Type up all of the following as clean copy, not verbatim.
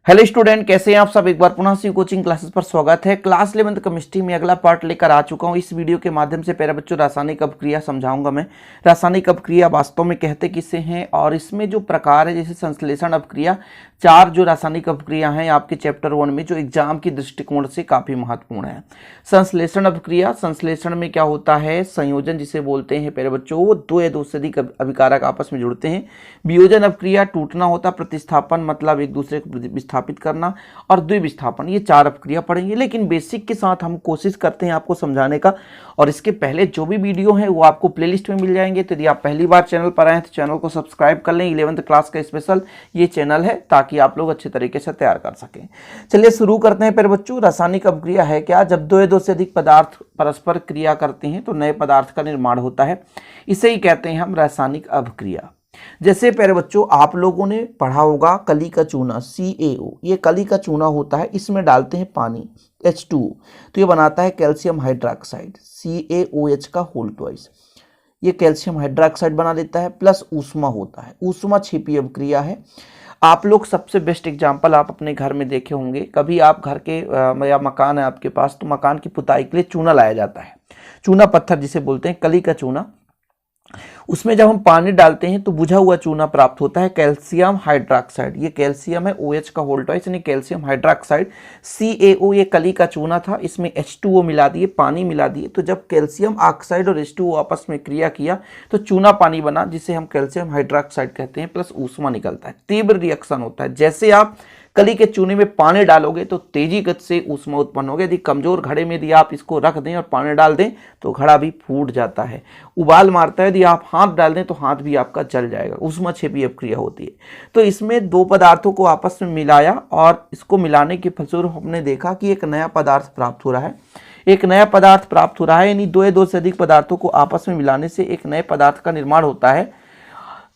Hello student, कैसे हैं आप सब। एक बार पुनः सी कोचिंग क्लासेस पर स्वागत है। क्लास 11th केमिस्ट्री में अगला पार्ट लेकर आ चुका हूं। इस वीडियो के माध्यम से प्यारे बच्चों रासायनिक अपक्रिया समझाऊंगा मैं। रासायनिक अपक्रिया वास्तव में कहते किसे हैं और इसमें जो प्रकार है जैसे संश्लेषण अपक्रिया, 4 जो रासायनिक अपक्रिया हैं आपके चैप्टर 1 में जो एग्जाम की दृष्टिकोण से काफी महत्वपूर्ण है। संश्लेषण अपक्रिया, संश्लेषण में क्या होता है, संयोजन जिसे बोलते हैं प्यारे बच्चों, वो दो या दो से अधिक अभिकारक आपस में जुड़ते हैं। वियोजन अपक्रिया, टूटना होता, प्रतिस्थापन मतलब एक दूसरे को विस्थापित करना, और द्विविस्थापन, ये 4 अपक्रिया पढ़ेंगे। लेकिन बेसिक के साथ हम कोशिश करते हैं आपको समझाने का, और इसके पहले जो भी वीडियो है वो आपको प्लेलिस्ट में मिल जाएंगे। तो यदि आप पहली बार चैनल पर आए हैं तो चैनल को सब्सक्राइब कर लें। 11th क्लास का स्पेशल ये चैनल है ताकि आप लोग अच्छे तरीके से तैयार कर सकें। चलिए शुरू करते हैं प्यारे बच्चों। रासायनिक अपक्रिया है क्या, जब दो या दो से अधिक पदार्थ परस्पर क्रिया करते हैं तो नए पदार्थ का निर्माण होता है। इसे ही कहते हैं हम रासायनिक अपक्रिया। जैसे प्यारे बच्चों आप लोगों ने पढ़ा होगा कली का चूना CaO, ये कली का चूना होता है, इसमें डालते हैं पानी H2O तो ये बनाता है कैल्शियम हाइड्रोक्साइड CaOH का होल ट्वाइस। ये कैल्शियम हाइड्रोक्साइड बना देता है, प्लस ऊष्मा होता है। ऊष्मा छिपी अपक्रिया है। आप लोग सबसे बेस्ट एग्जांपल आप अपने घर में देखे होंगे, कभी आप घर के या मकान है आपके पास तो मकान की पुताई के लिए चूना लाया जाता है। चूना पत्थर जिसे बोलते हैं, कली का चूना, उसमें जब हम पानी डालते हैं तो बुझा हुआ चूना प्राप्त होता है कैल्शियम हाइड्रोक्साइड। ये कैल्शियम है, OH का होल ट्वाइस यानी कैल्शियम हाइड्रोक्साइड। CaO ये कली का चूना था, इसमें H2O मिला दिए, पानी मिला दिए, तो जब कैल्शियम ऑक्साइड और H2O आपस में क्रिया किया तो चूना पानी बना जिसे हम कैल्शियम हाइड्रोक्साइड कहते हैं, प्लस ऊष्मा निकलता है। तीव्र रिएक्शन होता है। जैसे आप कली के चूने में पानी डालोगे तो तेजी गति से ऊष्मा उत्पन्न होगी। यदि कमजोर घड़े में यदि आप इसको रख दें और पानी डाल दें तो घड़ा भी फूट जाता है, उबाल मारता है। यदि आप हाथ डाल दें तो हाथ भी आपका जल जाएगा। ऊष्मा छिपी अपक्रिया होती है। तो इसमें दो पदार्थों को आपस में मिलाया और इसको मिलाने के फलस्वरूप हमने देखा कि एक नया पदार्थ प्राप्त हो रहा है। एक नया पदार्थ प्राप्त हो रहा है यानी दो या दो से अधिक पदार्थों को आपस में मिलाने से एक नए पदार्थ का निर्माण होता है।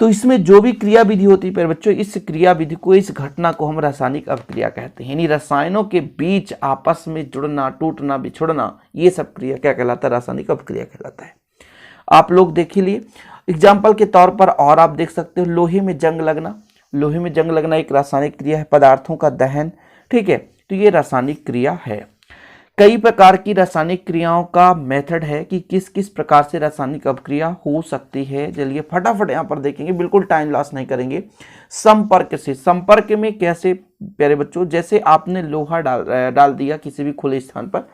तो इसमें जो भी क्रिया विधि होती है प्यारे बच्चों, इस क्रिया विधि को, इस घटना को हम रासायनिक अपक्रिया कहते हैं। यानी रसायनों के बीच आपस में जुड़ना, टूटना, बिछुड़ना, ये सब क्रिया क्या कहलाता है, रासायनिक अपक्रिया कहलाता है। आप लोग देख लिए एग्जाम्पल के तौर पर, और आप देख सकते हो लोहे में जंग लगना। लोहे में जंग लगना एक रासायनिक क्रिया है, पदार्थों का दहन, ठीक है। तो ये रासायनिक क्रिया है। कई प्रकार की रासायनिक क्रियाओं का मेथड है कि किस किस प्रकार से रासायनिक अपक्रिया हो सकती है। चलिए फटाफट यहाँ पर देखेंगे, बिल्कुल टाइम लॉस नहीं करेंगे। संपर्क से, संपर्क में कैसे प्यारे बच्चों, जैसे आपने लोहा डाल दिया किसी भी खुले स्थान पर,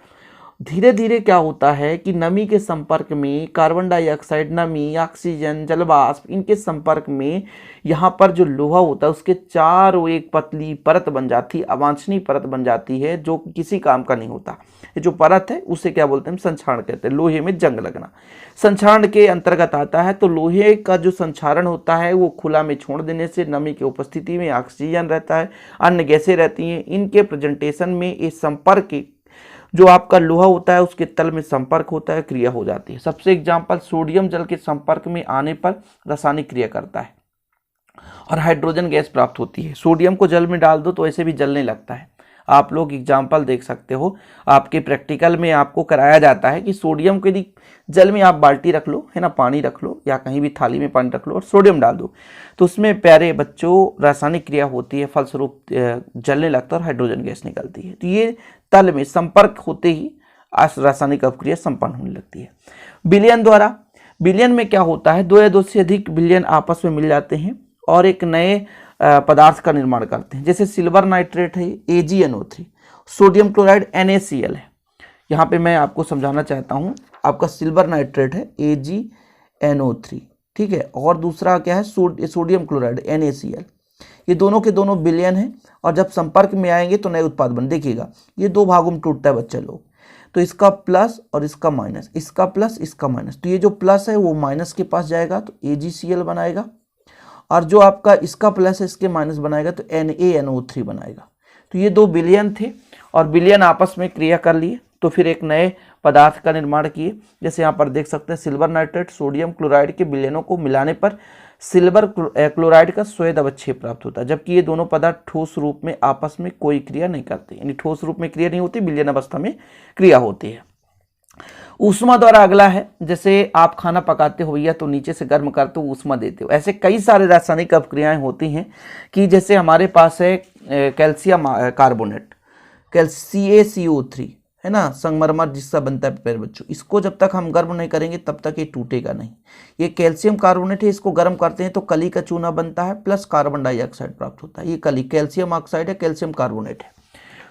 धीरे धीरे क्या होता है कि नमी के संपर्क में कार्बन डाइऑक्साइड, नमी, ऑक्सीजन, जलवाष्प, इनके संपर्क में यहाँ पर जो लोहा होता है उसके चारों एक पतली परत बन जाती है, अवांछनीय परत बन जाती है जो किसी काम का नहीं होता। ये जो परत है उसे क्या बोलते हैं, संक्षारण कहते हैं। लोहे में जंग लगना संक्षारण के अंतर्गत आता है। तो लोहे का जो संक्षारण होता है वो खुला में छोड़ देने से नमी की उपस्थिति में ऑक्सीजन रहता है, अन्य गैसें रहती हैं, इनके प्रेजेंटेशन में इस संपर्क जो आपका लोहा होता है उसके तल में संपर्क होता है, क्रिया हो जाती है। सबसे एग्जाम्पल, सोडियम जल के संपर्क में आने पर रासायनिक क्रिया करता है और हाइड्रोजन गैस प्राप्त होती है। सोडियम को जल में डाल दो तो ऐसे भी जलने लगता है। आप लोग एग्जाम्पल देख सकते हो, आपके प्रैक्टिकल में आपको कराया जाता है कि सोडियम को यदि जल में आप बाल्टी रख लो, है ना, पानी रख लो या कहीं भी थाली में पानी रख लो और सोडियम डाल दो तो उसमें प्यारे बच्चों रासायनिक क्रिया होती है, फलस्वरूप जलने लगता है और हाइड्रोजन गैस निकलती है। तो ये तल में संपर्क होते ही रासायनिक अपक्रिया संपन्न होने लगती है। विलयन द्वारा, विलयन में क्या होता है, दो या दो से अधिक विलयन आपस में मिल जाते हैं और एक नए पदार्थ का निर्माण करते हैं। जैसे सिल्वर नाइट्रेट है AgNO3, सोडियम क्लोराइड NaCl है। यहाँ पे मैं आपको समझाना चाहता हूँ, आपका सिल्वर नाइट्रेट है AgNO3, ठीक है, और दूसरा क्या है सोडियम क्लोराइड NaCl। ये दोनों के दोनों विलयन है और जब संपर्क में आएंगे तो नए उत्पाद बन, देखिएगा ये दो भागों में टूटता है बच्चे लोग, तो इसका प्लस और इसका माइनस, इसका प्लस इसका माइनस, तो ये जो प्लस है वो माइनस के पास जाएगा तो AgCl बनाएगा, और जो आपका इसका प्लस है इसके माइनस बनाएगा तो NaNO3 बनाएगा। तो ये दो विलयन थे और विलयन आपस में क्रिया कर लिए तो फिर एक नए पदार्थ का निर्माण किए। जैसे यहाँ पर देख सकते हैं सिल्वर नाइट्रेट सोडियम क्लोराइड के विलयनों को मिलाने पर सिल्वर क्लोराइड का स्वेद अवच्छेद प्राप्त होता है, जबकि ये दोनों पदार्थ ठोस रूप में आपस में कोई क्रिया नहीं करते, यानी ठोस रूप में क्रिया नहीं होती, विलयन अवस्था में क्रिया होती है। ऊष्मा द्वारा अगला है, जैसे आप खाना पकाते हो भैया तो नीचे से गर्म करते हो, ऊष्मा देते हो। ऐसे कई सारे रासायनिक अपक्रियाएं होती हैं कि जैसे हमारे पास है कैल्शियम कार्बोनेट, CaCO3 है ना, संगमरमर जिसका बनता है प्यारे बच्चों, इसको जब तक हम गर्म नहीं करेंगे तब तक ये टूटेगा नहीं। ये कैल्शियम कार्बोनेट है, इसको गर्म करते हैं तो कली का चूना बनता है प्लस कार्बन डाइऑक्साइड प्राप्त होता है। ये कली कैल्शियम ऑक्साइड है, कैल्शियम कार्बोनेट है।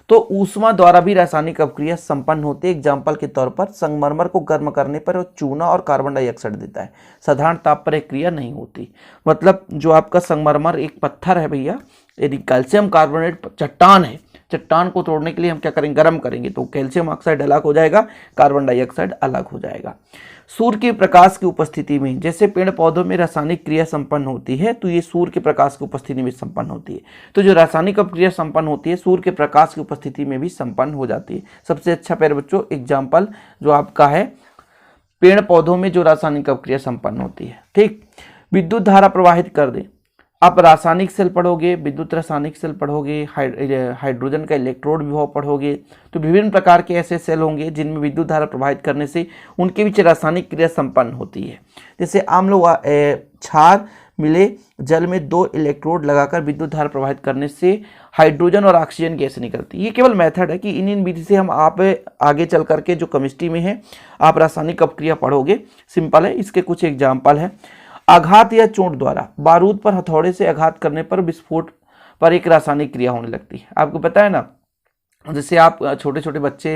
तो ऊष्मा द्वारा भी रासायनिक अपक्रिया संपन्न होती है। एग्जाम्पल के तौर पर संगमरमर को गर्म करने पर वो चूना और कार्बन डाइऑक्साइड देता है, साधारण ताप पर एक क्रिया नहीं होती। मतलब जो आपका संगमरमर एक पत्थर है भैया, यदि कैल्शियम कार्बोनेट चट्टान है, चट्टान को तोड़ने के लिए हम क्या करेंगे, गर्म करेंगे तो कैल्शियम ऑक्साइड अलग हो जाएगा, कार्बन डाइऑक्साइड अलग हो जाएगा। सूर्य के प्रकाश की उपस्थिति में, जैसे पेड़ पौधों में रासायनिक क्रिया संपन्न होती है तो ये सूर्य के प्रकाश की उपस्थिति में संपन्न होती है। तो जो रासायनिक अपक्रिया संपन्न होती है सूर्य के प्रकाश की उपस्थिति में भी संपन्न हो जाती है। सबसे अच्छा प्यारे बच्चों एग्जाम्पल जो आपका है पेड़ पौधों में जो रासायनिक अपक्रिया संपन्न होती है। ठीक, विद्युत धारा प्रवाहित कर दे। आप रासायनिक सेल पढ़ोगे, विद्युत रासायनिक सेल पढ़ोगे, हाइड्रोजन का इलेक्ट्रोड विभव पढ़ोगे, तो विभिन्न प्रकार के ऐसे सेल होंगे जिनमें विद्युत धारा प्रवाहित करने से उनके बीच रासायनिक क्रिया संपन्न होती है। जैसे आम लोग क्षार मिले जल में 2 इलेक्ट्रोड लगाकर विद्युत धारा प्रवाहित करने से हाइड्रोजन और ऑक्सीजन गैस निकलती है। ये केवल मेथड है कि इन विधि से हम आप आगे चल करके जो केमिस्ट्री में है आप रासायनिक अपक्रिया पढ़ोगे, सिंपल है। इसके कुछ एग्जाम्पल है। आघात या चोट द्वारा, बारूद पर हथौड़े से आघात करने पर विस्फोट पर एक रासायनिक क्रिया होने लगती है। आपको पता है ना, जैसे आप छोटे छोटे बच्चे,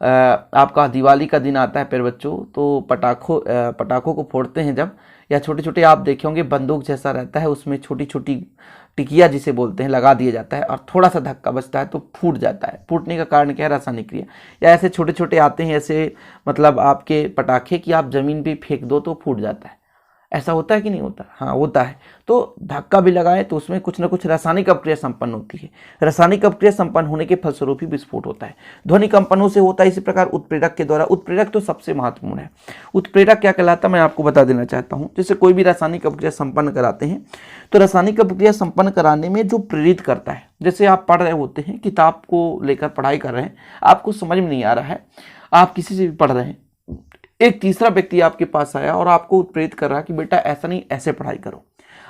आपका दिवाली का दिन आता है प्यारे बच्चों, तो पटाखों को फोड़ते हैं जब, या छोटे छोटे आप देखे होंगे बंदूक जैसा रहता है, उसमें छोटी छोटी टिकिया जिसे बोलते हैं लगा दिया जाता है और थोड़ा सा धक्का बचता है तो फूट जाता है। फूटने का कारण क्या है, रासायनिक क्रिया। या ऐसे छोटे छोटे आते हैं ऐसे, मतलब आपके पटाखे कि आप जमीन पे फेंक दो तो फूट जाता है। ऐसा होता है कि नहीं होता? हाँ होता है। तो धक्का भी लगाए तो उसमें कुछ ना कुछ रासायनिक अपक्रिया संपन्न होती है। रासायनिक अपक्रिया संपन्न होने के फलस्वरूप ही विस्फोट होता है। ध्वनि कंपनों से होता है। इसी प्रकार उत्प्रेरक के द्वारा, उत्प्रेरक तो सबसे महत्वपूर्ण है। उत्प्रेरक क्या कहलाता है मैं आपको बता देना चाहता हूँ। जैसे कोई भी रासायनिक अपक्रिया संपन्न कराते हैं तो रासायनिक अपक्रिया संपन्न कराने में जो प्रेरित करता है, जैसे आप पढ़ रहे होते हैं, किताब को लेकर पढ़ाई कर रहे हैं, आपको समझ में नहीं आ रहा है, आप किसी से भी पढ़ रहे हैं, एक तीसरा व्यक्ति आपके पास आया और आपको उत्प्रेरित कर रहा है कि बेटा ऐसा नहीं ऐसे पढ़ाई करो।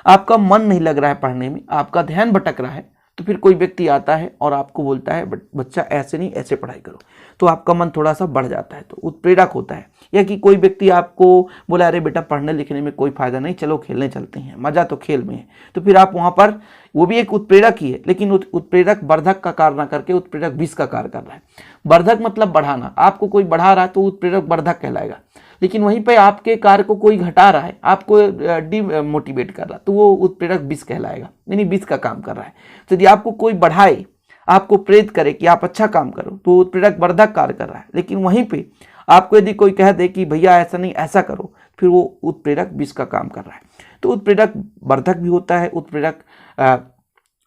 आपका मन नहीं लग रहा है पढ़ने में, आपका ध्यान भटक रहा है, तो फिर कोई व्यक्ति आता है और आपको बोलता है बच्चा ऐसे नहीं ऐसे पढ़ाई करो, तो आपका मन थोड़ा सा बढ़ जाता है, तो उत्प्रेरक होता है। या कि कोई व्यक्ति आपको बोला अरे बेटा पढ़ने लिखने में कोई फायदा नहीं, चलो खेलने चलते हैं, मजा तो खेल में है, तो फिर आप वहां पर, वो भी एक उत्प्रेरक ही है, लेकिन उत्प्रेरक वर्धक का कार्य ना करके उत्प्रेरक विष का कार्य कर रहा है। वर्धक मतलब बढ़ाना, आपको कोई बढ़ा रहा है तो उत्प्रेरक वर्धक कहलाएगा। लेकिन वहीं पे आपके कार्य को कोई घटा रहा है, आपको डिमोटिवेट कर रहा है, तो वो उत्प्रेरक विष कहलाएगा, यानी विष का काम कर रहा है। तो यदि आपको कोई बढ़ाए, आपको प्रेरित करे कि आप अच्छा काम करो, तो उत्प्रेरक वर्धक कार्य कर रहा है। लेकिन वहीं पे आपको यदि कोई कह दे कि भैया ऐसा नहीं ऐसा करो, फिर वो उत्प्रेरक विष का काम कर रहा है। तो उत्प्रेरक वर्धक भी होता है, उत्प्रेरक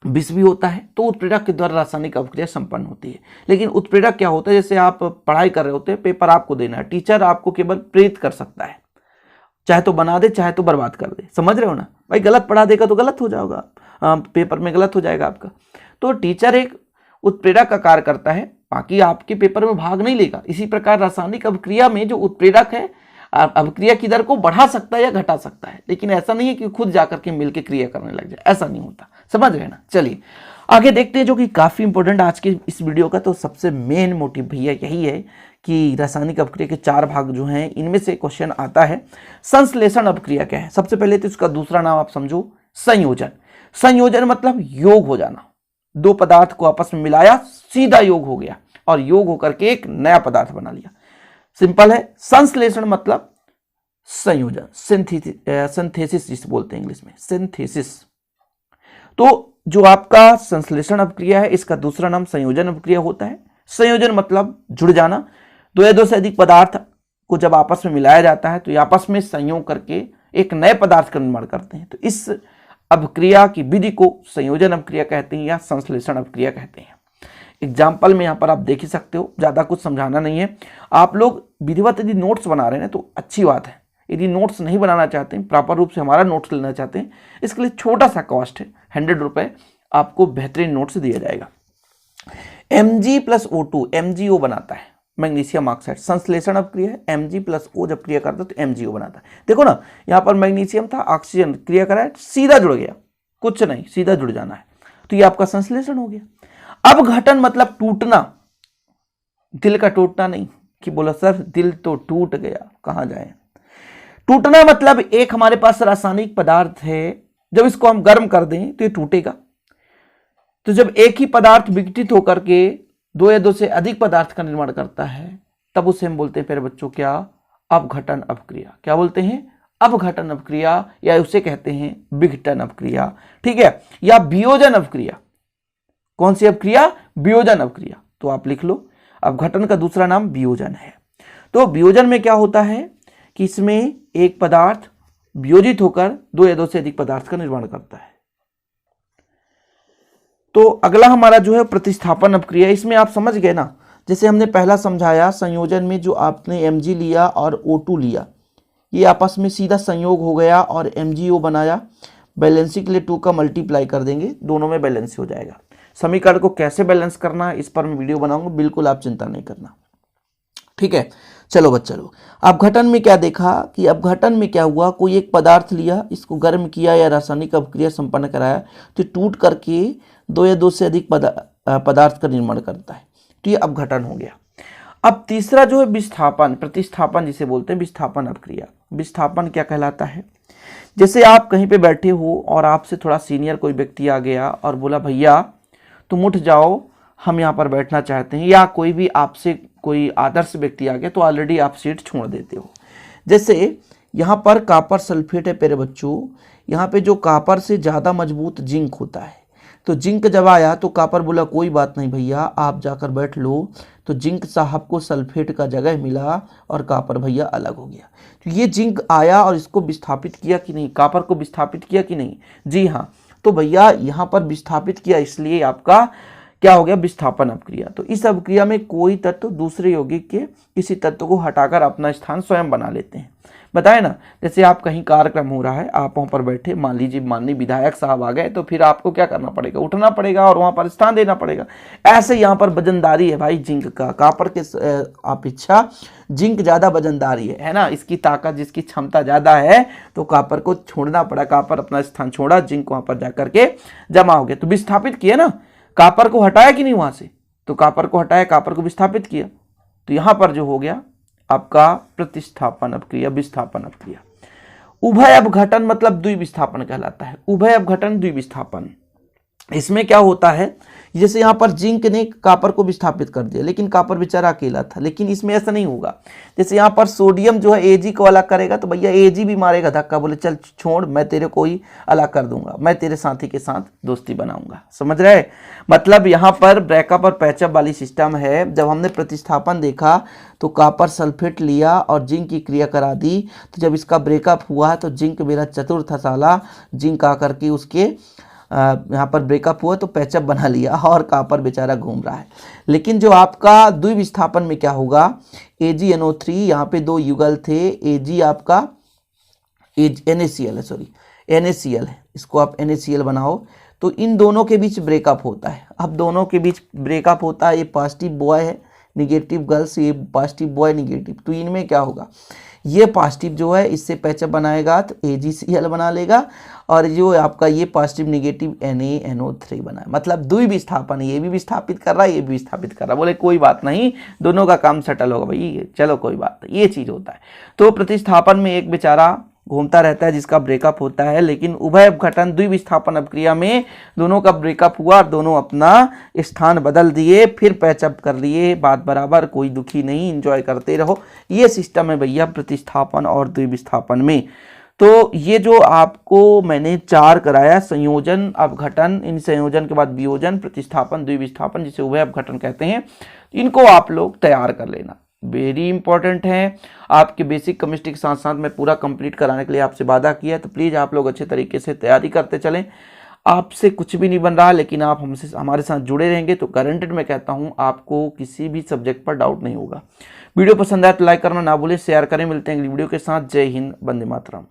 विष भी होता है। तो उत्प्रेरक के द्वारा रासायनिक अपक्रिया संपन्न होती है। लेकिन उत्प्रेरक क्या होता है, जैसे आप पढ़ाई कर रहे होते हैं, पेपर आपको देना है, टीचर आपको केवल प्रेरित कर सकता है, चाहे तो बना दे चाहे तो बर्बाद कर दे, समझ रहे हो ना भाई। गलत पढ़ा देगा तो गलत हो जाएगा, पेपर में गलत हो जाएगा आपका। तो टीचर एक उत्प्रेरक का कार्य करता है, बाकी आपके पेपर में भाग नहीं लेगा। इसी प्रकार रासायनिक अपक्रिया में जो उत्प्रेरक है अपक्रिया की दर को बढ़ा सकता है या घटा सकता है, लेकिन ऐसा नहीं है कि खुद जाकर के मिलकर क्रिया करने लग जाए, ऐसा नहीं होता, समझ रहे ना। चलिए आगे देखते हैं, जो कि काफी इंपॉर्टेंट आज के इस वीडियो का। तो सबसे मेन मोटिव भैया यही है कि रासायनिक अपक्रिया के 4 भाग जो हैं, इनमें से क्वेश्चन आता है संश्लेषण अपक्रिया क्या है। सबसे पहले तो इसका दूसरा नाम आप समझो संयोजन। संयोजन मतलब योग हो जाना, 2 पदार्थ को आपस में मिलाया, सीधा योग हो गया और योग होकर के एक नया पदार्थ बना लिया, सिंपल है। संश्लेषण मतलब संयोजन, सिंथेसिस जिसे बोलते हैं इंग्लिश में, सिंथेसिस। तो जो आपका संश्लेषण अपक्रिया है, इसका दूसरा नाम संयोजन अपक्रिया होता है। संयोजन मतलब जुड़ जाना, 2 या 2 से अधिक पदार्थ को जब आपस में मिलाया जाता है तो ये आपस में संयोग करके एक नए पदार्थ का निर्माण करते हैं। तो इस अपक्रिया की विधि को संयोजन अपक्रिया कहते हैं या संश्लेषण अपक्रिया कहते हैं। एग्जाम्पल में यहाँ पर आप देख ही सकते हो, ज़्यादा कुछ समझाना नहीं है। आप लोग विधिवत यदि नोट्स बना रहे हैं तो अच्छी बात है। यदि नोट्स नहीं बनाना चाहते हैं, प्रॉपर रूप से हमारा नोट्स लेना चाहते हैं, इसके लिए छोटा सा कॉस्ट है, 100 रुपये, आपको बेहतरीन नोट्स दिया जाएगा। Mg+O2 MgO बनाता है, मैग्नीशियम ऑक्साइड। संश्लेषण अपक्रिया है, Mg+O जब क्रिया करता है तो MgO बनाता है। देखो ना, यहाँ पर मैग्नीशियम था, ऑक्सीजन क्रिया करा है, सीधा जुड़ गया, कुछ नहीं, सीधा जुड़ जाना है। तो ये आपका संश्लेषण हो गया। अपघटन मतलब टूटना, दिल का टूटना नहीं कि बोला सर दिल तो टूट गया, कहां जाए। टूटना मतलब एक हमारे पास रासायनिक पदार्थ है, जब इसको हम गर्म कर दें तो ये टूटेगा। तो जब एक ही पदार्थ विघटित होकर के दो या दो से अधिक पदार्थ का निर्माण करता है, तब उसे हम बोलते हैं प्यारे बच्चों क्या, अपघटन अपक्रिया। क्या बोलते हैं, अपघटन अपक्रिया, या उसे कहते हैं विघटन अपक्रिया, ठीक है, या वियोजन अपक्रिया। कौन सी अपक्रिया, वियोजन अपक्रिया। तो आप लिख लो, अपघटन का दूसरा नाम वियोजन है। तो वियोजन में क्या होता है कि इसमें एक पदार्थ वियोजित होकर दो या दो से अधिक पदार्थ का निर्माण करता है। तो अगला हमारा जो है प्रतिस्थापन अपक्रिया। इसमें आप समझ गए ना, जैसे हमने पहला समझाया संयोजन में जो आपने Mg लिया और O2 लिया, ये आपस में सीधा संयोग हो गया और MgO बनाया। बैलेंसिंग के लिए 2 का मल्टीप्लाई कर देंगे, दोनों में बैलेंस हो जाएगा। समीकरण को कैसे बैलेंस करना है इस पर मैं वीडियो बनाऊंगा, बिल्कुल आप चिंता नहीं करना, ठीक है। चलो बच्चा लोग, अपघटन में क्या देखा कि अपघटन में क्या हुआ, कोई एक पदार्थ लिया, इसको गर्म किया या रासायनिक अपक्रिया संपन्न कराया, तो टूट करके दो या दो से अधिक पदार्थ का निर्माण करता है, तो ये अपघटन हो गया। अब तीसरा जो है विस्थापन, प्रतिस्थापन जिसे बोलते हैं, विस्थापन अपक्रिया। विस्थापन क्या कहलाता है, जैसे आप कहीं पे बैठे हो और आपसे थोड़ा सीनियर कोई व्यक्ति आ गया और बोला भैया तुम उठ जाओ, हम यहाँ पर बैठना चाहते हैं, या कोई भी आपसे कोई आदर्श व्यक्ति आ गया तो ऑलरेडी आप सीट छोड़ देते हो। जैसे यहाँ पर कॉपर सल्फेट है प्यारे बच्चों, यहाँ पे जो कॉपर से ज़्यादा मजबूत जिंक होता है, तो जिंक जब आया तो कॉपर बोला कोई बात नहीं भैया आप जाकर बैठ लो, तो जिंक साहब को सल्फेट का जगह मिला और कॉपर भैया अलग हो गया। तो ये जिंक आया और इसको विस्थापित किया कि नहीं, कॉपर को विस्थापित किया कि नहीं, जी हाँ। तो भैया यहाँ पर विस्थापित किया, इसलिए आपका क्या हो गया, विस्थापन अपक्रिया। तो इस अपक्रिया में कोई तत्व दूसरे यौगिक के किसी तत्व को हटाकर अपना स्थान स्वयं बना लेते हैं। बताए ना, जैसे आप कहीं कार्यक्रम हो रहा है, आप वहां पर बैठे, मान लीजिए माननीय विधायक साहब आ गए, तो फिर आपको क्या करना पड़ेगा, उठना पड़ेगा और वहां पर स्थान देना पड़ेगा। ऐसे यहाँ पर वजनदारी है भाई जिंक का, कॉपर के अपेक्षा जिंक ज्यादा वजनदारी है ना, इसकी ताकत जिसकी क्षमता ज्यादा है, तो कॉपर को छोड़ना पड़ा, कॉपर अपना स्थान छोड़ा, जिंक वहां पर जाकर के जमा हो गया। तो विस्थापित किया ना, कॉपर को हटाया कि नहीं वहां से, तो कॉपर को हटाया, कॉपर को विस्थापित किया, तो यहां पर जो हो गया आपका प्रतिस्थापन अपक्रिया, विस्थापन अपक्रिया। उभय अपघटन मतलब द्विविस्थापन कहलाता है। उभय अपघटन द्विविस्थापन, इसमें क्या होता है, जैसे यहाँ पर जिंक ने कॉपर को विस्थापित कर दिया, लेकिन कॉपर बेचारा अकेला था, लेकिन इसमें ऐसा नहीं होगा। जैसे यहाँ पर सोडियम जो है Ag को अलग करेगा, तो भैया Ag भी मारेगा धक्का, बोले चल छोड़ मैं तेरे को ही अलग कर दूंगा, मैं तेरे साथी के साथ दोस्ती बनाऊंगा। समझ रहे, मतलब यहाँ पर ब्रेकअप और पैचअप वाली सिस्टम है। जब हमने प्रतिस्थापन देखा तो कॉपर सल्फेट लिया और जिंक की क्रिया करा दी, तो जब इसका ब्रेकअप हुआ तो जिंक मेरा चतुर था साला, जिंक आकर के उसके यहाँ पर ब्रेकअप हुआ तो पैचअप बना लिया और कॉपर बेचारा घूम रहा है। लेकिन जो आपका द्विविस्थापन में क्या होगा, AgNO3, यहाँ पे दो युगल थे, Ag आपका NaCl है, सॉरी NaCl है, इसको आप NaCl बनाओ, तो इन दोनों के बीच ब्रेकअप होता है। अब दोनों के बीच ब्रेकअप होता है, ये पॉजिटिव बॉय है, निगेटिव गर्ल्स, ये पॉजिटिव बॉय निगेटिव, तो इनमें क्या होगा, ये पॉजिटिव जो है इससे पैचअप बनाएगा तो AgCl बना लेगा, और जो आपका ये पॉजिटिव निगेटिव NaNO3 बना, मतलब द्विविस्थापन, ये भी विस्थापित कर रहा है, ये भी विस्थापित कर रहा है। बोले कोई बात नहीं, दोनों का काम सेटल होगा भाई, चलो कोई बात नहीं, ये चीज होता है। तो प्रतिस्थापन में एक बेचारा घूमता रहता है जिसका ब्रेकअप होता है, लेकिन उभय अपघटन द्विविस्थापन अपक्रिया में दोनों का ब्रेकअप हुआ, दोनों अपना स्थान बदल दिए, फिर पैचअप कर लिए, बात बराबर, कोई दुखी नहीं, एंजॉय करते रहो। ये सिस्टम है भैया प्रतिस्थापन और द्विविस्थापन में। तो ये जो आपको मैंने 4 कराया, संयोजन, अपघटन, इन संयोजन के बाद वियोजन, प्रतिस्थापन, द्विविस्थापन, जिसे उभय अपघटन कहते हैं, इनको आप लोग तैयार कर लेना, वेरी इंपॉर्टेंट है। आपके बेसिक केमिस्ट्री के साथ साथ मैं पूरा कंप्लीट कराने के लिए आपसे वादा किया, तो प्लीज आप लोग अच्छे तरीके से तैयारी करते चलें। आपसे कुछ भी नहीं बन रहा, लेकिन आप हमसे हमारे साथ जुड़े रहेंगे तो गारंटेड मैं कहता हूं आपको किसी भी सब्जेक्ट पर डाउट नहीं होगा। वीडियो पसंद आए तो लाइक करना ना भूलें, शेयर करें। मिलते हैं अगली वीडियो के साथ। जय हिंद, वंदे मातरम।